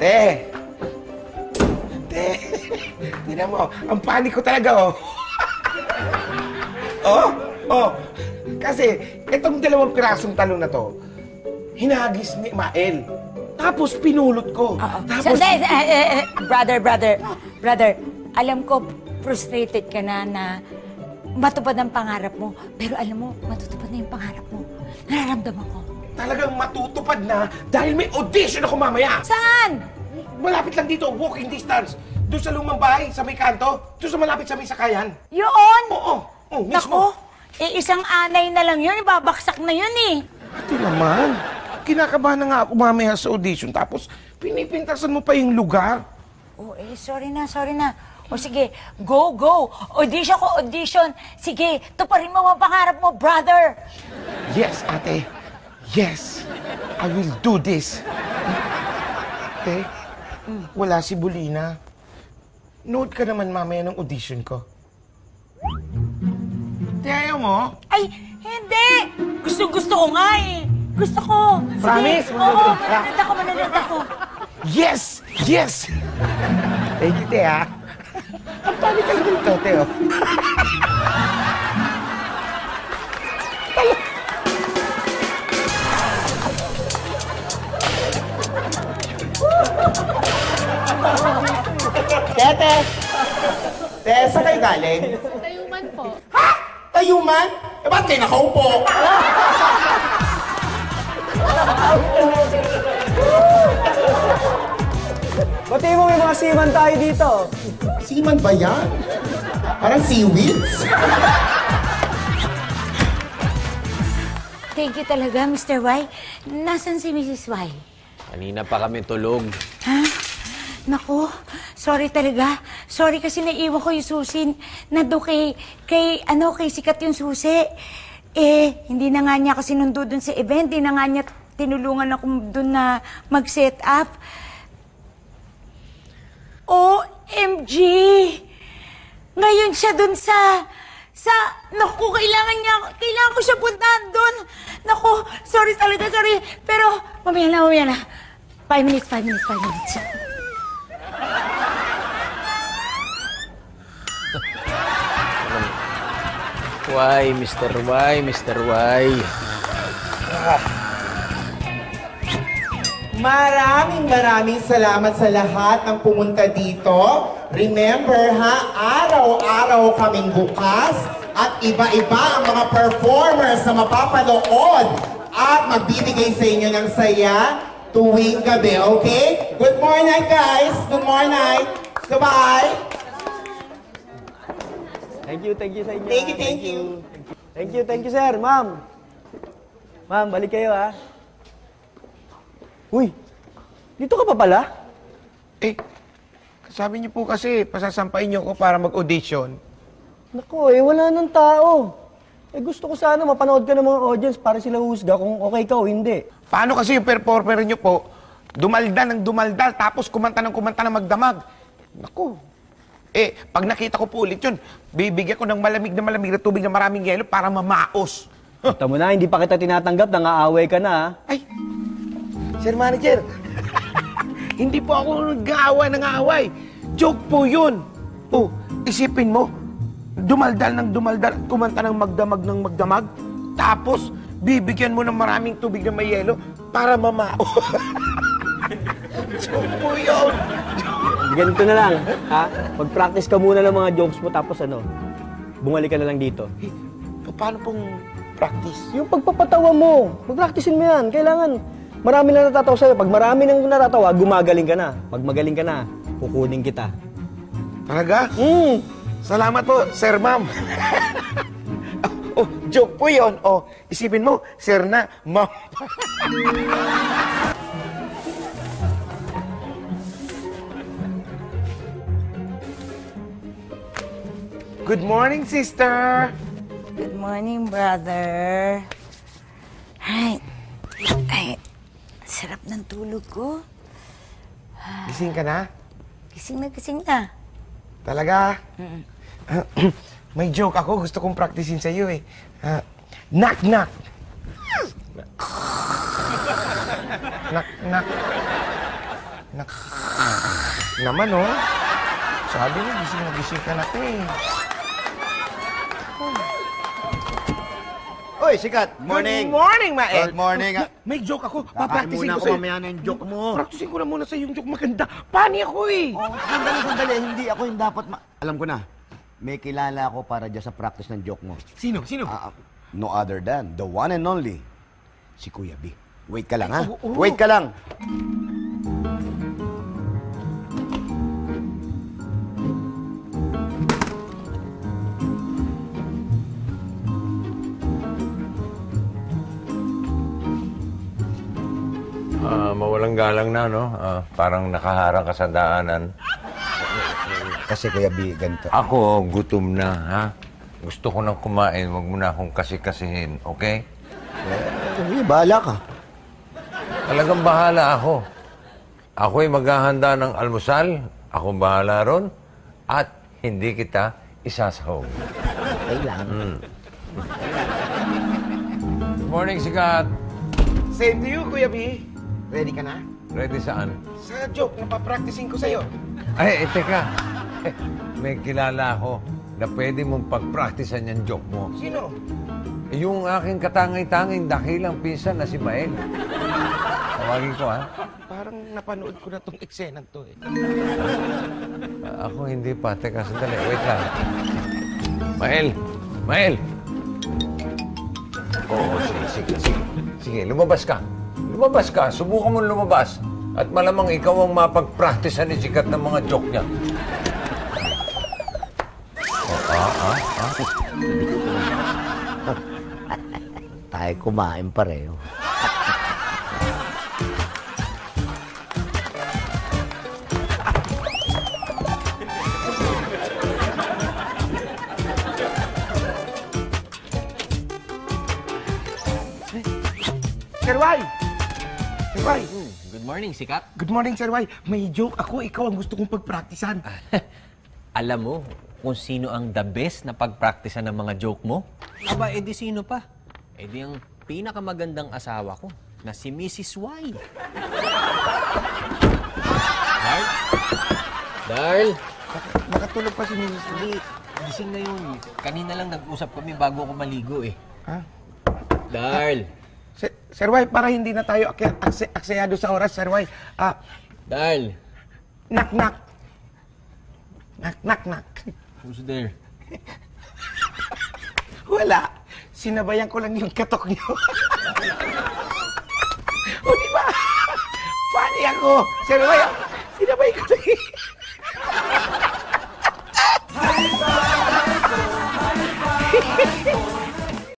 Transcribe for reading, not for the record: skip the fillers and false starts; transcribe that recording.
Te! Te! Tignan mo, ang panik ko talaga, oh. Oh? Oh. Kasi, itong 2 pirasong talong na to, hinagis ni Mael. Tapos, pinulot ko. Tapos... Brother, alam ko, frustrated ka na matupad ang pangarap mo. Pero alam mo, matutupad na yung pangarap mo. Nararamdaman ko. Talagang matutupad na dahil may audition ako mamaya. Saan? Malapit lang dito, walking distance. Doon sa lumang bahay, sa may kanto. Doon sa malapit sa may sakayan. Yun? Oo, mismo. Naku, isang anay na lang yun. Ibabaksak na yun eh. Ate naman, kinakabahan na nga ako mamaya sa audition. Tapos, pinipintasan mo pa yung lugar. Oh, sorry na. O sige, go. Audition ko, audition. Sige, tuparin mo ang pangarap mo, brother. Yes, ate. Yes, I will do this. Ate, wala si Bulina. Nood ka naman mamaya ng audition ko. Ate, ayaw mo? Ay, hindi! Gusto ko nga eh. Gusto ko. Promise? Sige, oo, mananood ako. Yes! Thank you, te, ha? Ang panik ka lang dito, te, oh. Tete! Te, saan kayo galing? Tayuman po. Ha? Tayuman? Eh, ba't kayo nakaupo? Pati mo may mga seaman tayo dito. Seaman ba yan? Parang seaweeds? Thank you talaga, Mr. Y. Nasaan si Mrs. Y? Kanina pa kami tulog. Ha? Naku, sorry talaga. Sorry kasi naiwan ko yung susi. Nando kay Sikat yung susi. Hindi na nga niya kasi sinundo dun sa event. Hindi na nga niya tinulungan ako dun na mag-set up. OMG! Ngayon siya dun naku, kailangan ko siya puntahan dun. Naku, sorry talaga, sorry. Pero, mamaya na. 5 minutes. Why, Mr. Y? Maraming salamat sa lahat ng pumunta dito. Remember ha, araw-araw kaming bukas at iba-iba ang mga performers na mapapanood at magbibigay sa inyo ng saya tuwing gabi, okay? Good morning, guys. Good morning. Goodbye. Thank you sa inyo. Thank you. Thank you, sir. Ma'am, balik kayo, ha? Uy, dito ka pa pala? Sabi niyo po kasi, pasasampain niyo ko para mag-audition. Naku, wala nang tao. Gusto ko sana mapanood ka ng mga audience para sila husga kung okay ka o hindi. Paano kasi yung performer niyo po, dumaldal, tapos kumanta ng magdamag. Naku, pag nakita ko po ulit yun, bibigyan ko ng malamig na tubig na maraming yelo para mamaos. Kita mo na, hindi pa kita tinatanggap, nangaaway ka na, ha? Ay, Sir Manager, hindi po ako nag-aaway. Joke po yun. Isipin mo, dumaldal, kumanta ng magdamag, tapos bibigyan mo ng maraming tubig na may yelo para mamao. Joke po yun. Ganito na lang, ha? Mag-practice ka muna ng mga jokes mo, tapos bumalik ka na lang dito. Paano pong practice? Yung pagpapatawa mo, mag-practicein mo yan. Kailangan, marami na natatawa sa'yo. Pag marami nang natatawa, gumagaling ka na. Pag magaling ka na, kukunin kita. Talaga? Salamat po, Sir Ma'am. Joke po yun. Isipin mo, Sir na, Ma'am. Good morning, sister. Good morning, brother. Ay, sarap ng tulog ko. Gising ka na? Gising na. Talaga? May joke ako. Gusto kong practicein sa iyo eh. Knock, knock. Knock, knock. Nak... Naman, oh. Sabi niya, gising na gising ka na to, eh. Oy, sikat! Morning! Good morning, Mael. Good morning. May joke ako. Kakain Papracticing muna ko ako sa'yo. mamaya na yung joke mo. Practicing ko na muna sa yung joke. Maganda. Pani ako, eh. Oh, sandali. Hindi ako yung dapat Alam ko na. May kilala ako para dyan sa practice ng joke mo. Sino? Sino? No other than the one and only, si Kuya B. Wait ka lang, ha? Oo. Wait ka lang. Mawalang galang na, no? Parang nakaharang ka sa daanan. Kasi Kuya B, ganito. Ako, gutom na, ha? Gusto ko nang kumain. Huwag mo na akong kasi-kasihin, okay? Kuya, bahala ka. Talagang bahala ako. Ako'y maghahanda ng almusal. Ako bahala ron. At hindi kita isasahog. Kailangan. Good morning, Sikat. Same to you, Kuya B. Ready ka na? Ready saan? Sa joke na papracticing ko sa'yo. Ay, teka. May kilala ako na pwede mong pagpraktisan yung joke mo. Sino? Yung aking katangay-tanging dakilang pinsan na si Mael. Tawagin ko, ha? Parang napanood ko na tong eksenang to, eh. Ako hindi pa. Teka, sandali. Wait lang. Mael! Mael! Oo, sige. Sige, lumabas ka. Lumabas ka. Subukan mo lumabas. At malamang ikaw ang mapag-practice ni Sikat ng mga joke niya. Tayo kumain pareho. Sir Y! Sir Y! Good morning, Sikat. Good morning, Sir Y. May joke ako. Ikaw ang gusto kong pagpraktisan. Alam mo kung sino ang the best na pagpraktisan ng mga joke mo? Aba, edi sino pa? Edi ang pinakamagandang asawa ko na si Mrs. Y. Darl? Makatulog pa si Mrs. Hindi, gising na yun. Kanina lang nag-usap kami bago ako maligo eh. Ha? Darl! Sir Y, para hindi na tayo aksayado sa oras, Sir Y. Darl! Knock. Knock. Who's there? Wala. Sinabayan ko lang yung katok niyo. O, di ba? Funny ako. Sir Y, sinabayan ko lang.